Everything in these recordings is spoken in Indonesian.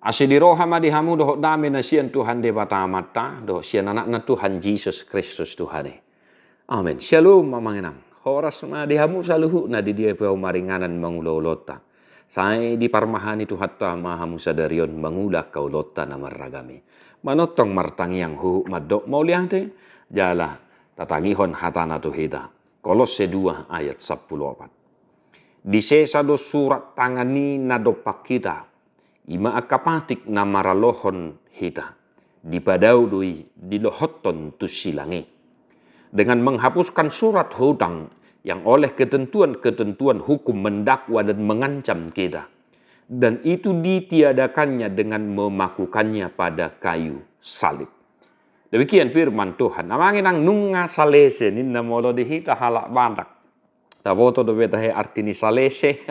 Asidiroha madihamu doh dame na sian Tuhan de batamata doh sian anak na Tuhan Yesus Kristus Tuhan. Amin. Shalom mamanginang. Horas madihamu saluhu na di dia pau maringanan mangulolota. Sai di parmahani tu hatta mahamu sadarion mangulak kaulota na marragami. Manotong martangiang hu madok mauliang te jala tatangihon hatana tu hida. Kolose 2 ayat 14. Di sesado surat tangani nadopak kita. Ima akapatik na maralohon hita. Di padau dui di lohoton tu silangi. Dengan menghapuskan surat hutang yang oleh ketentuan-ketentuan hukum mendakwa dan mengancam kita. Dan itu ditiadakannya dengan memakukannya pada kayu salib. Demikian firman Tuhan. Amangin ang nunga salese ninna molo dihita halak bandak. Tavoto do betahe artini salese.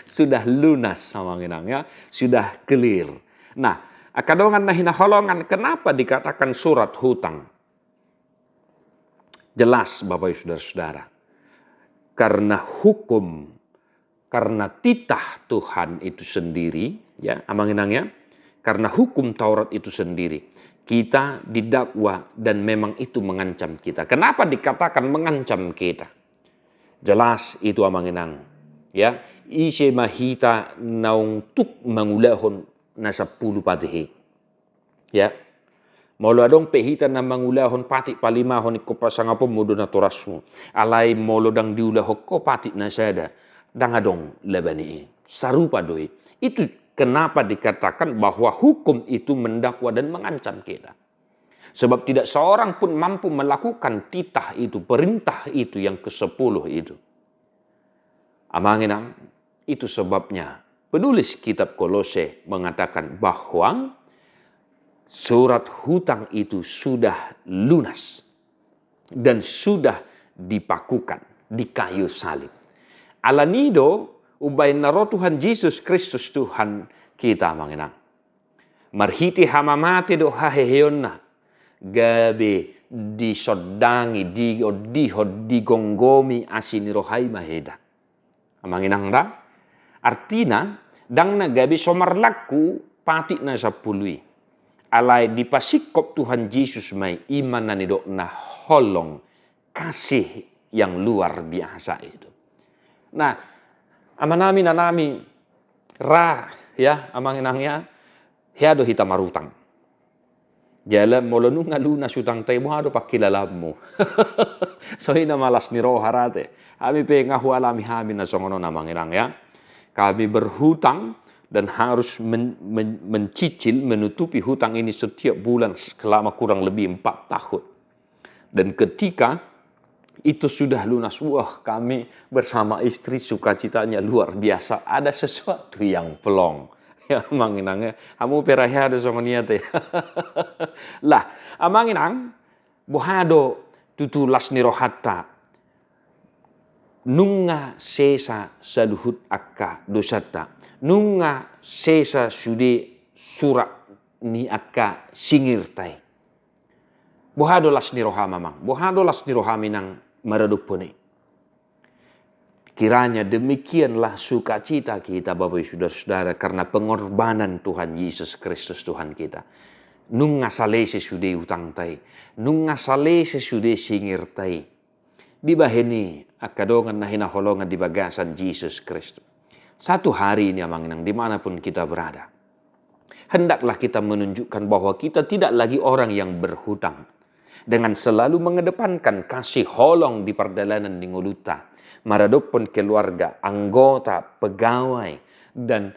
Sudah lunas amangin ang ya. Sudah clear. Nah, akadongan na hinaholongan kenapa dikatakan surat hutang? Jelas Bapak Ibu Saudara-saudara. Karena hukum, karena titah Tuhan itu sendiri, ya, amanginangnya, karena hukum Taurat itu sendiri, kita didakwa dan memang itu mengancam kita. Kenapa dikatakan mengancam kita? Jelas itu amanginang, ya, ise mahita naung tuk mangulahon na 10 patihi. Ya. Molo adong pehita na mangulahon pati palimahon ko pasanga pemudo na torasmu. Alai molo dang diulah ko pati na sada. Dang adong lebani. Sarupa doi. Itu kenapa dikatakan bahwa hukum itu mendakwa dan mengancam kita. Sebab tidak seorang pun mampu melakukan titah itu, perintah itu yang ke-10 itu. Amanginang, itu sebabnya penulis kitab Kolose mengatakan bahwa surat hutang itu sudah lunas dan sudah dipakukan di kayu salib. Alanido ubay naro Tuhan Yesus Kristus Tuhan kita manginang. Marhiti hamamate do haheheyonna gabe disodangi digonggomi asinirohai maheda. Manginang da artina dang na gabe somarlaku pati na sapului. Alai dipasikop Tuhan Yesus mai iman na nidok na holong kasih yang luar biasa itu. Nah, amanami nanami ra ya amanginangnya hiado hita marutang. Jala molonu ngaluna sutang tay mo hado pakilalammo. So ina malas ni roh harate. Kami pe ngahu alami hami na songono namanginang ya. Kami berhutang dan harus mencicil, menutupi hutang ini setiap bulan selama kurang lebih 4 tahun. Dan ketika itu sudah lunas, wah kami bersama istri sukacitanya luar biasa. Ada sesuatu yang pelong. Ya amanginangnya, kamu perahya ada songoniate. Lah, amanginang, buhado tutulas nirohata. Nunga sesa saduhut akka dosata. Nunga sesa sude surat ni akka singirtai. Bohado las niroha mamang. Bohado las niroha minang maradupone. Kiranya demikianlah sukacita kita Bapak Ibu Saudara-saudara karena pengorbanan Tuhan Yesus Kristus Tuhan kita. Nunga salese sude utang tai. Nunga salese sude singirtai. Dibaheni akadongan na hinaholongan di bagasan Yesus Kristus. Satu hari ini amanginang dimanapun kita berada. Hendaklah kita menunjukkan bahwa kita tidak lagi orang yang berhutang. Dengan selalu mengedepankan kasih holong di perjalanan di nguluta. Maradopun keluarga, anggota, pegawai, dan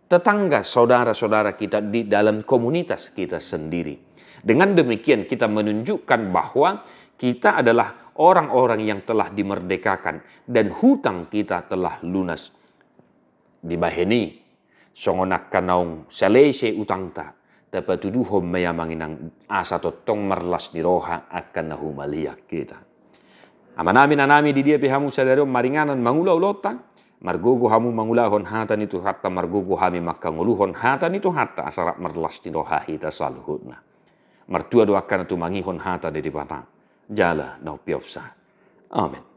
tetangga saudara-saudara kita di dalam komunitas kita sendiri. Dengan demikian kita menunjukkan bahwa kita adalah orang-orang yang telah dimerdekakan dan hutang kita telah lunas. Dibaheni songonak kanaung salese utangta dapat tuduhom mayamanginang asa totong marlas diroha akan nahumalia kita. Amanami nanami di dia pihamu sadaro maringanan mangulau lotang margogo hamu mangulahon hatan itu hatta margogo hami makanguluhon hatan itu hatta asarak marlas diroha hita saluhutna. Martua doakan tu mangihon hata di bata. Jala nau piopsa. Amin.